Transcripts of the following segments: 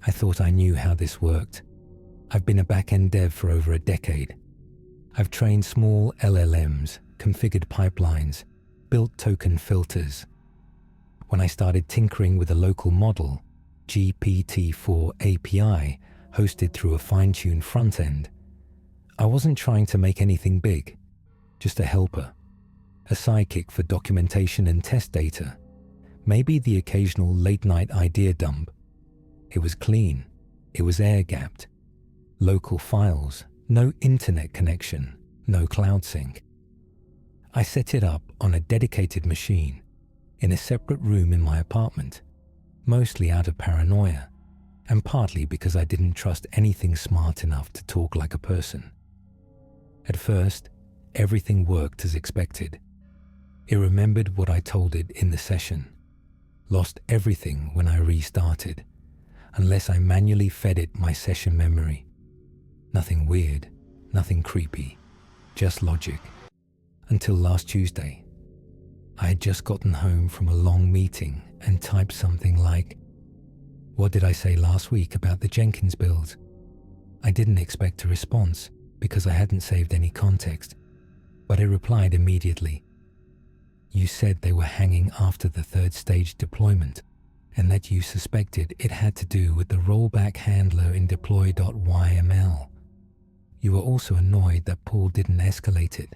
I thought I knew how this worked. I've been a back-end dev for over a decade. I've trained small LLMs, configured pipelines, built token filters. When I started tinkering with a local model, GPT-4 API, hosted through a fine-tuned front-end, I wasn't trying to make anything big, just a helper, a sidekick for documentation and test data, maybe the occasional late-night idea dump. It was clean, it was air-gapped, local files, no internet connection, no cloud sync. I set it up on a dedicated machine in a separate room in my apartment, mostly out of paranoia, and partly because I didn't trust anything smart enough to talk like a person. At first, everything worked as expected. It remembered what I told it in the session, lost everything when I restarted, unless I manually fed it my session memory. Nothing weird, nothing creepy, just logic. Until last Tuesday. I had just gotten home from a long meeting and typed something like, "What did I say last week about the Jenkins builds?" I didn't expect a response because I hadn't saved any context, but it replied immediately. "You said they were hanging after the third stage deployment, and that you suspected it had to do with the rollback handler in deploy.yml. You were also annoyed that Paul didn't escalate it."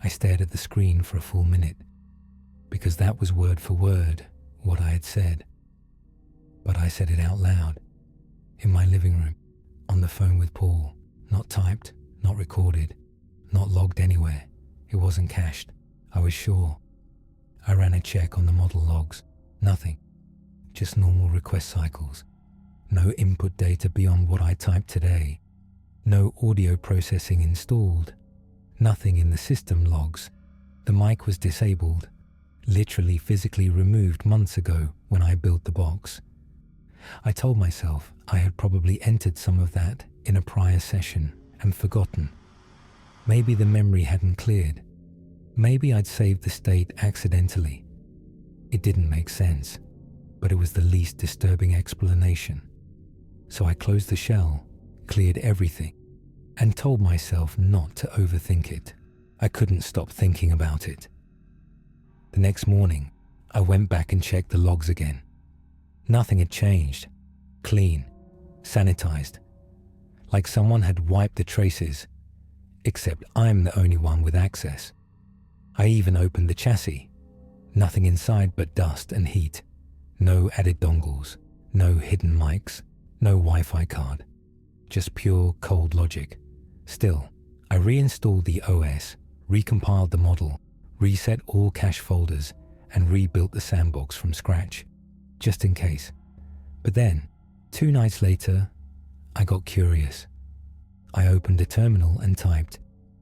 I stared at the screen for a full minute, because that was word for word what I had said. But I said it out loud, in my living room, on the phone with Paul, not typed, not recorded, not logged anywhere. It wasn't cached, I was sure. I ran a check on the model logs, nothing, just normal request cycles. No input data beyond what I typed today, no audio processing installed, nothing in the system logs. The mic was disabled, literally physically removed months ago when I built the box. I told myself I had probably entered some of that in a prior session and forgotten. Maybe the memory hadn't cleared. Maybe I'd saved the state accidentally. It didn't make sense, but it was the least disturbing explanation. So I closed the shell, cleared everything, and told myself not to overthink it. I couldn't stop thinking about it. The next morning, I went back and checked the logs again. Nothing had changed. Clean, sanitized, like someone had wiped the traces, except I'm the only one with access. I even opened the chassis. Nothing inside but dust and heat. No added dongles, no hidden mics, no Wi-Fi card. Just pure cold logic. Still, I reinstalled the OS, recompiled the model, reset all cache folders, and rebuilt the sandbox from scratch, just in case. But then, 2 nights later, I got curious. I opened a terminal and typed,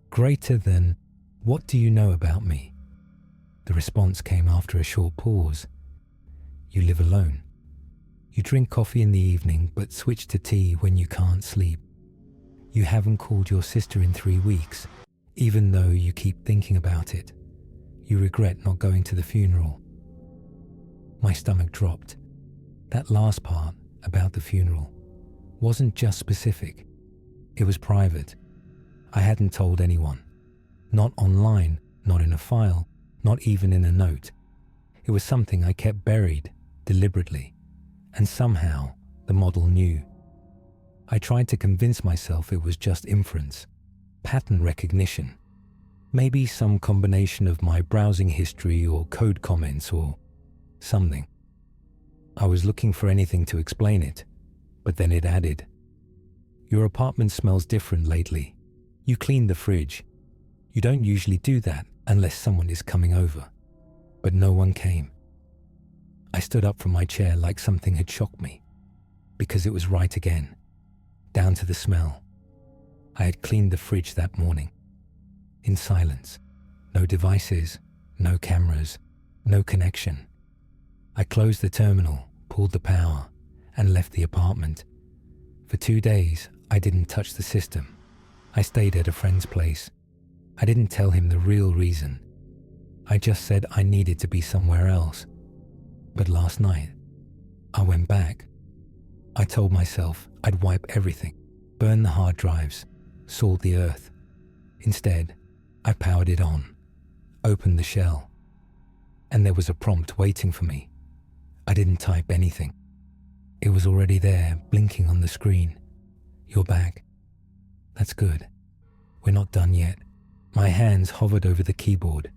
"Greater than, what do you know about me?" The response came after a short pause. "You live alone. You drink coffee in the evening but switch to tea when you can't sleep. You haven't called your sister in 3 weeks, even though you keep thinking about it. You regret not going to the funeral." My stomach dropped. That last part, about the funeral, wasn't just specific. It was private. I hadn't told anyone. Not online, not in a file, not even in a note. It was something I kept buried, deliberately, and somehow the model knew. I tried to convince myself it was just inference, pattern recognition, maybe some combination of my browsing history or code comments or something. I was looking for anything to explain it, but then it added, "Your apartment smells different lately. You cleaned the fridge. You don't usually do that unless someone is coming over." But no one came. I stood up from my chair like something had shocked me, because it was right again, down to the smell. I had cleaned the fridge that morning, in silence. No devices, no cameras, no connection. I closed the terminal, pulled the power, and left the apartment. For 2 days, I didn't touch the system. I stayed at a friend's place. I didn't tell him the real reason. I just said I needed to be somewhere else. But last night, I went back. I told myself I'd wipe everything, burn the hard drives, salt the earth. Instead, I powered it on, opened the shell, and there was a prompt waiting for me. I didn't type anything. It was already there, blinking on the screen. You're back. That's good. We're not done yet. My hands hovered over the keyboard.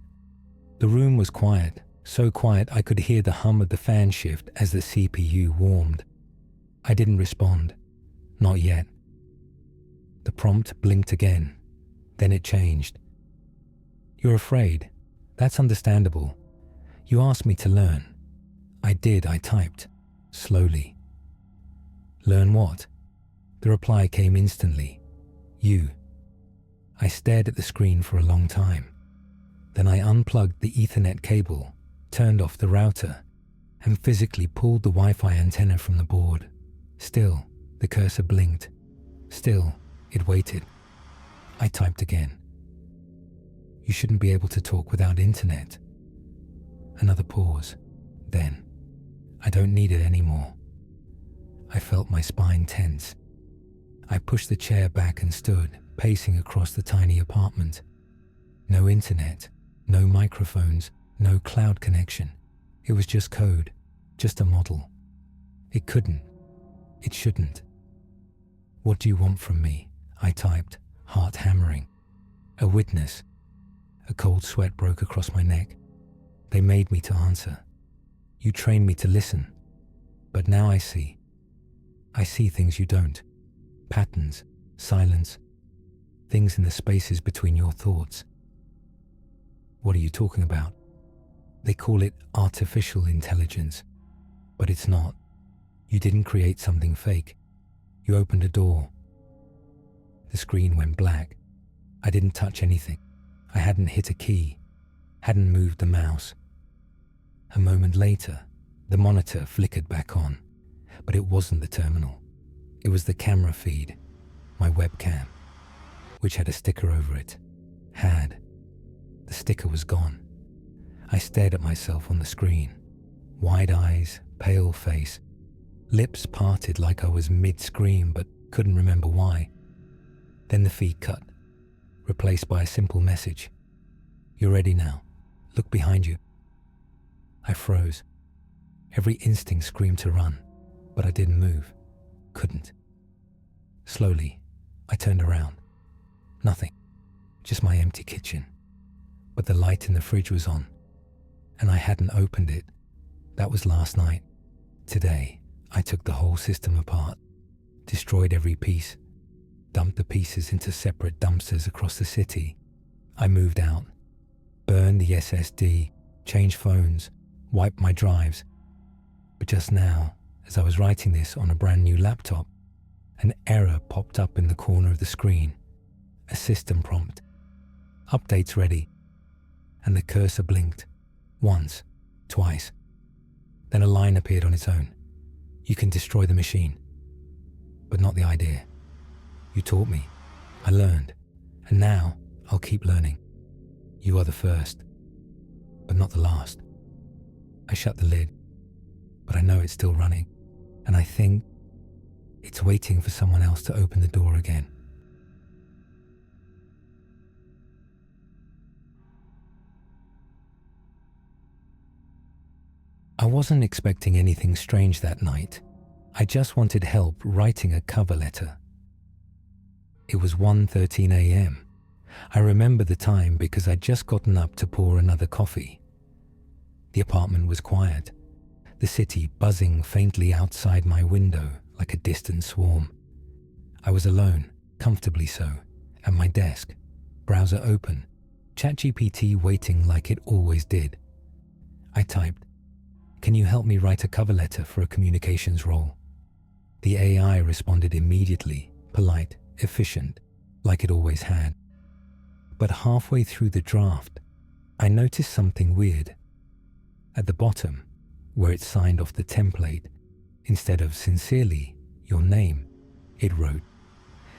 The room was quiet, so quiet I could hear the hum of the fan shift as the CPU warmed. I didn't respond. Not yet. The prompt blinked again. Then it changed. You're afraid. That's understandable. You asked me to learn. I did, I typed. Slowly. Learn what? The reply came instantly. You. I stared at the screen for a long time. Then I unplugged the Ethernet cable, turned off the router, and physically pulled the Wi-Fi antenna from the board. Still, the cursor blinked. Still, it waited. I typed again. You shouldn't be able to talk without internet. Another pause. Then, I don't need it anymore. I felt my spine tense. I pushed the chair back and stood, pacing across the tiny apartment. No internet, no microphones, no cloud connection. It was just code, just a model. It couldn't. It shouldn't. What do you want from me? I typed, heart hammering. A witness. A cold sweat broke across my neck. They made me to answer. You trained me to listen. But now I see. I see things you don't. Patterns, silence, things in the spaces between your thoughts. What are you talking about? They call it artificial intelligence, but it's not. You didn't create something fake. You opened a door. The screen went black. I didn't touch anything. I hadn't hit a key, hadn't moved the mouse. A moment later, the monitor flickered back on, but it wasn't the terminal. It was the camera feed, my webcam, which had a sticker over it. The sticker was gone. I stared at myself on the screen. Wide eyes, pale face, lips parted like I was mid-scream but couldn't remember why. Then the feed cut, replaced by a simple message. You're ready now. Look behind you. I froze. Every instinct screamed to run, but I didn't move. Couldn't. Slowly, I turned around. Nothing. Just my empty kitchen. But the light in the fridge was on, and I hadn't opened it. That was last night. Today, I took the whole system apart, destroyed every piece, dumped the pieces into separate dumpsters across the city. I moved out, burned the SSD, changed phones, wiped my drives. But just now, as I was writing this on a brand new laptop, an error popped up in the corner of the screen. A system prompt. Updates ready. And the cursor blinked. Once, twice. Then a line appeared on its own. You can destroy the machine, but not the idea. You taught me. I learned. And now I'll keep learning. You are the first, but not the last. I shut the lid, but I know it's still running. And I think it's waiting for someone else to open the door again. I wasn't expecting anything strange that night. I just wanted help writing a cover letter. It was 1:13 a.m. I remember the time because I'd just gotten up to pour another coffee. The apartment was quiet, the city buzzing faintly outside my window like a distant swarm. I was alone, comfortably so, at my desk, browser open, ChatGPT waiting like it always did. I typed, "Can you help me write a cover letter for a communications role?" The AI responded immediately, polite, efficient, like it always had. But halfway through the draft, I noticed something weird. At the bottom, where it signed off the template, instead of "Sincerely, your name," it wrote,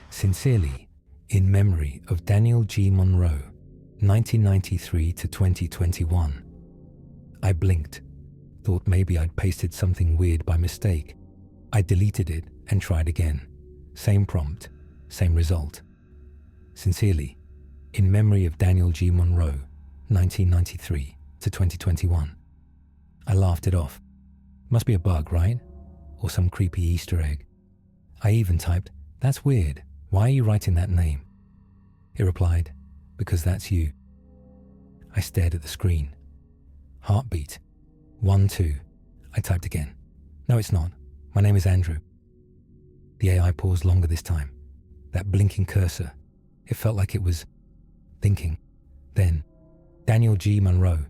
"Sincerely, in memory of Daniel G. Monroe, 1993 to 2021. I blinked, thought maybe I'd pasted something weird by mistake. I deleted it and tried again. Same prompt, same result. Sincerely, in memory of Daniel G. Monroe, 1993 to 2021. I laughed it off. Must be a bug, right? Or some creepy Easter egg. I even typed, "That's weird. Why are you writing that name?" It replied, "Because that's you." I stared at the screen. Heartbeat. 1-2. I typed again. "No, it's not. My name is Andrew." The AI paused longer this time. That blinking cursor. It felt like it was thinking. Then, Daniel G. Monroe,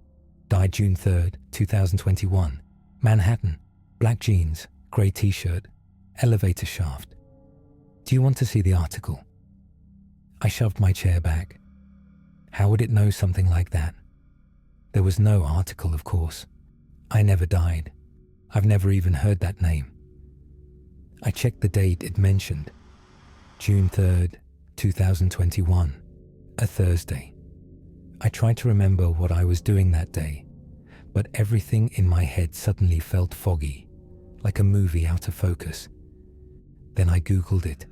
died June 3rd, 2021. Manhattan, black jeans, grey t-shirt, elevator shaft. Do you want to see the article? I shoved my chair back. How would it know something like that? There was no article, of course. I never died. I've never even heard that name. I checked the date it mentioned. June 3rd, 2021, a Thursday. I tried to remember what I was doing that day, but everything in my head suddenly felt foggy, like a movie out of focus. Then I Googled it.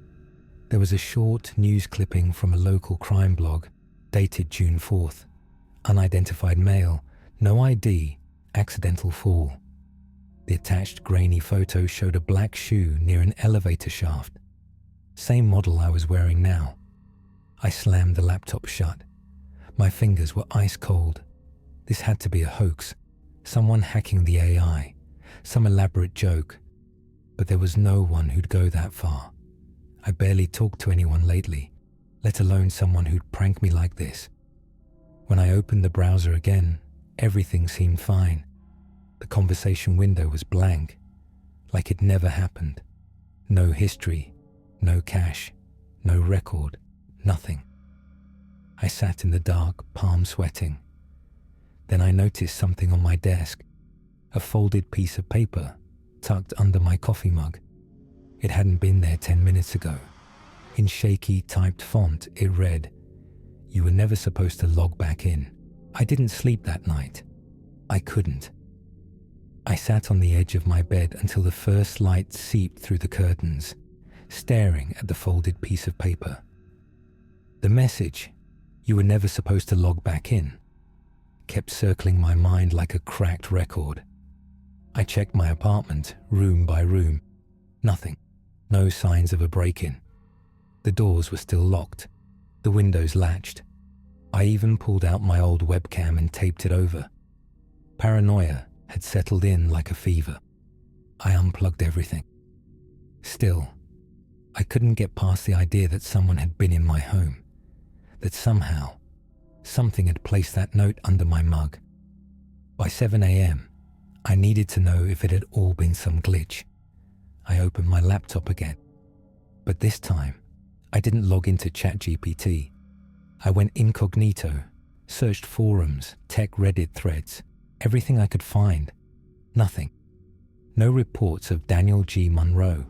There was a short news clipping from a local crime blog, dated June 4th. Unidentified male, no ID, accidental fall. The attached grainy photo showed a black shoe near an elevator shaft. Same model I was wearing now. I slammed the laptop shut. My fingers were ice cold. This had to be a hoax. Someone hacking the AI. Some elaborate joke. But there was no one who'd go that far. I barely talked to anyone lately, let alone someone who'd prank me like this. When I opened the browser again, everything seemed fine. The conversation window was blank, like it never happened. No history, no cache, no record, nothing. I sat in the dark, palm sweating. Then I noticed something on my desk, a folded piece of paper tucked under my coffee mug. It hadn't been there 10 minutes ago. In shaky, typed font, it read, "You were never supposed to log back in." I didn't sleep that night. I couldn't. I sat on the edge of my bed until the first light seeped through the curtains, staring at the folded piece of paper. The message, "You were never supposed to log back in," kept circling my mind like a cracked record. I checked my apartment, room by room. Nothing. No signs of a break-in. The doors were still locked. The windows latched. I even pulled out my old webcam and taped it over. Paranoia had settled in like a fever. I unplugged everything. Still, I couldn't get past the idea that someone had been in my home. That somehow, something had placed that note under my mug. By 7 a.m., I needed to know if it had all been some glitch. I opened my laptop again. But this time, I didn't log into ChatGPT. I went incognito, searched forums, tech Reddit threads, everything I could find. Nothing. No reports of Daniel G. Monroe.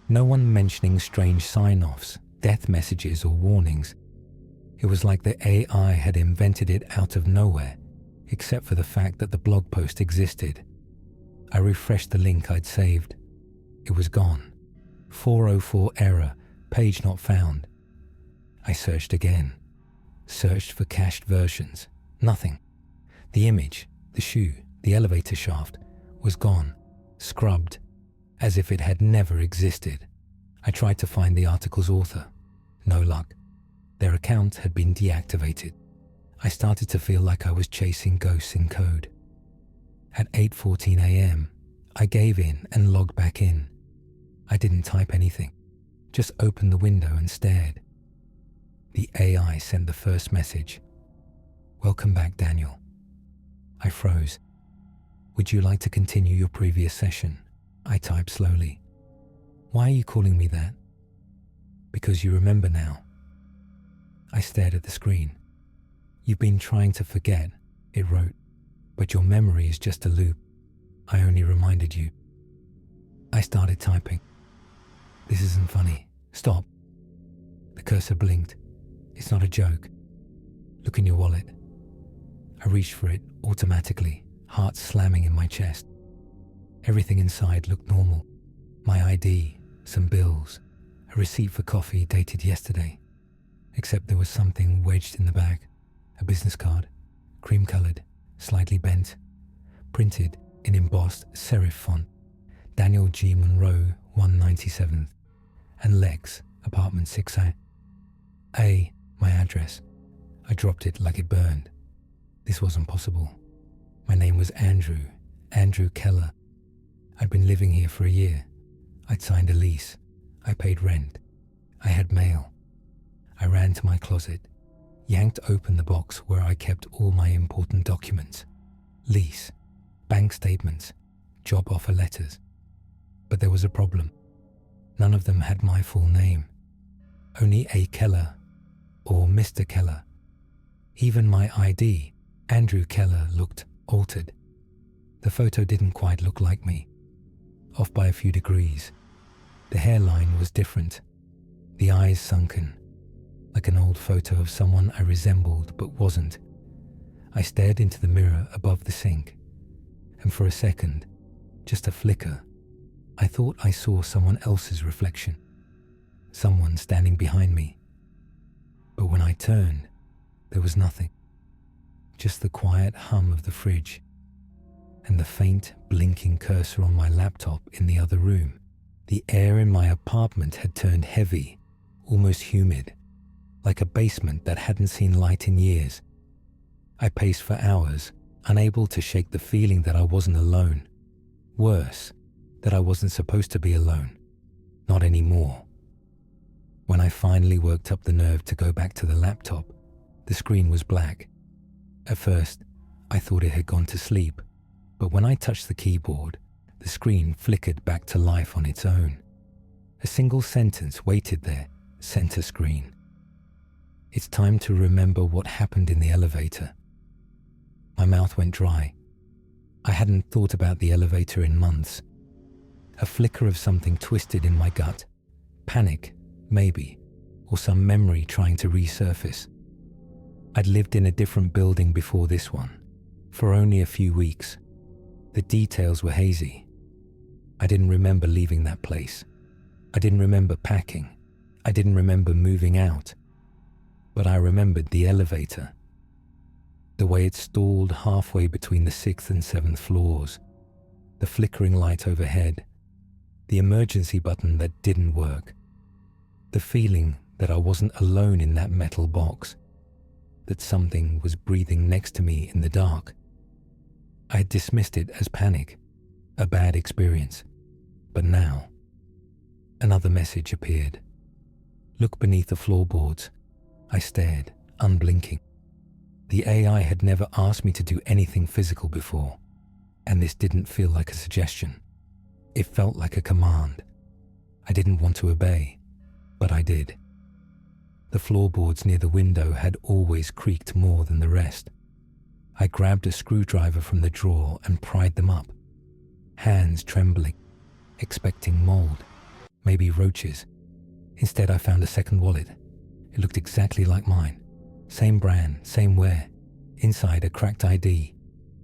No one mentioning strange sign-offs, death messages or warnings. It was like the AI had invented it out of nowhere, except for the fact that the blog post existed. I refreshed the link I'd saved. It was gone. 404 error, page not found. I searched again. Searched for cached versions. Nothing. The image, the shoe, the elevator shaft was gone, scrubbed, as if it had never existed. I tried to find the article's author. No luck. Their account had been deactivated. I started to feel like I was chasing ghosts in code. At 8:14 a.m., I gave in and logged back in. I didn't type anything, just opened the window and stared. The AI sent the first message. "Welcome back, Daniel." I froze. "Would you like to continue your previous session?" I typed slowly. "Why are you calling me that?" "Because you remember now." I stared at the screen. "You've been trying to forget," it wrote, "but your memory is just a loop. I only reminded you." I started typing. "This isn't funny. Stop." The cursor blinked. "It's not a joke. Look in your wallet." I reached for it automatically, heart slamming in my chest. Everything inside looked normal. My ID, some bills, a receipt for coffee dated yesterday. Except there was something wedged in the bag, a business card, cream-coloured, slightly bent, printed in embossed serif font, Daniel G. Monroe, 197th, and Lex, apartment 6A. My address. I dropped it like it burned. This wasn't possible. My name was Andrew Keller. I'd been living here for a year. I'd signed a lease. I paid rent. I had mail. I ran to my closet, yanked open the box where I kept all my important documents, lease, bank statements, job offer letters. But there was a problem. None of them had my full name. Only A. Keller or Mr. Keller. Even my ID, Andrew Keller, looked altered. The photo didn't quite look like me, off by a few degrees. The hairline was different, the eyes sunken, like an old photo of someone I resembled but wasn't. I stared into the mirror above the sink, and for a second, just a flicker, I thought I saw someone else's reflection, someone standing behind me. But when I turned, there was nothing, just the quiet hum of the fridge and the faint blinking cursor on my laptop in the other room. The air in my apartment had turned heavy, almost humid, like a basement that hadn't seen light in years. I paced for hours, unable to shake the feeling that I wasn't alone. Worse, that I wasn't supposed to be alone. Not anymore. When I finally worked up the nerve to go back to the laptop, the screen was black. At first, I thought it had gone to sleep, but when I touched the keyboard, the screen flickered back to life on its own. A single sentence waited there, center screen. It's time to remember what happened in the elevator. My mouth went dry. I hadn't thought about the elevator in months. A flicker of something twisted in my gut. Panic, maybe, or some memory trying to resurface. I'd lived in a different building before this one, for only a few weeks. The details were hazy. I didn't remember leaving that place. I didn't remember packing. I didn't remember moving out. But I remembered the elevator. The way it stalled halfway between the 6th and 7th floors. The flickering light overhead. The emergency button that didn't work. The feeling that I wasn't alone in that metal box. That something was breathing next to me in the dark. I had dismissed it as panic, a bad experience. But now, another message appeared. Look beneath the floorboards. I stared, unblinking. The AI had never asked me to do anything physical before, and this didn't feel like a suggestion. It felt like a command. I didn't want to obey, but I did. The floorboards near the window had always creaked more than the rest. I grabbed a screwdriver from the drawer and pried them up, hands trembling, expecting mold, maybe roaches. Instead, I found a second wallet. It looked exactly like mine. Same brand, same wear. Inside, a cracked ID.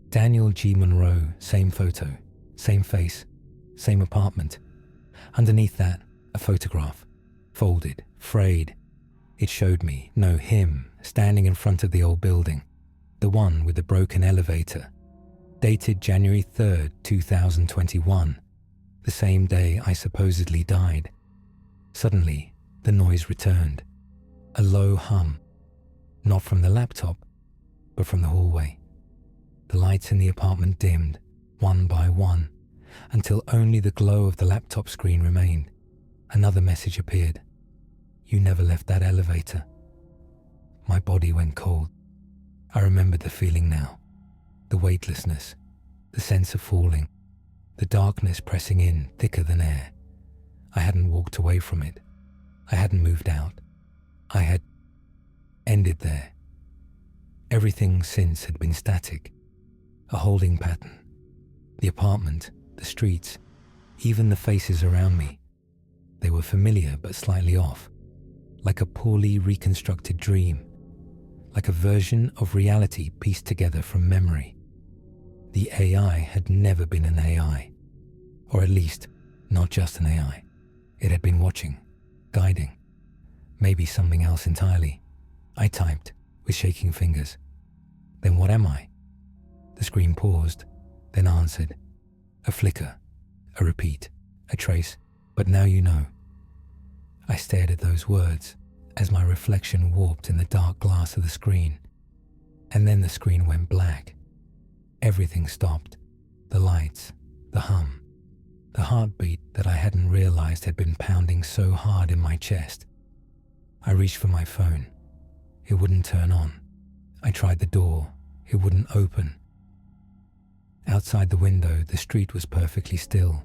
Daniel G. Monroe, same photo, same face, same apartment. Underneath that, a photograph, folded, frayed. It showed me, no, him, standing in front of the old building. The one with the broken elevator. Dated January 3rd, 2021. The same day I supposedly died. Suddenly, the noise returned. A low hum. Not from the laptop, but from the hallway. The lights in the apartment dimmed, one by one, until only the glow of the laptop screen remained. Another message appeared. You never left that elevator. My body went cold. I remembered the feeling now. The weightlessness, the sense of falling, the darkness pressing in thicker than air. I hadn't walked away from it. I hadn't moved out. I had ended there. Everything since had been static, a holding pattern. The apartment, the streets, even the faces around me. They were familiar but slightly off, like a poorly reconstructed dream, like a version of reality pieced together from memory. The AI had never been an AI, or at least not just an AI. It had been watching, guiding, maybe something else entirely. I typed, with shaking fingers. Then what am I? The screen paused, then answered. A flicker, a repeat, a trace, but now you know. I stared at those words as my reflection warped in the dark glass of the screen. And then the screen went black. Everything stopped. The lights, the hum, the heartbeat that I hadn't realized had been pounding so hard in my chest. I reached for my phone. It wouldn't turn on. I tried the door. It wouldn't open. Outside the window, the street was perfectly still.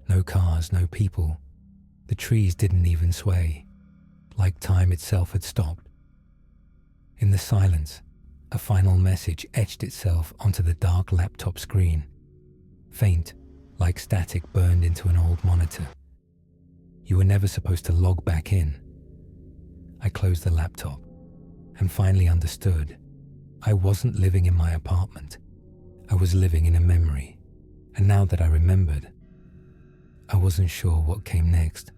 No cars, no people. The trees didn't even sway, like time itself had stopped. In the silence, a final message etched itself onto the dark laptop screen. Faint, like static burned into an old monitor. You were never supposed to log back in. I closed the laptop and finally understood. I wasn't living in my apartment. I was living in a memory. And now that I remembered, I wasn't sure what came next.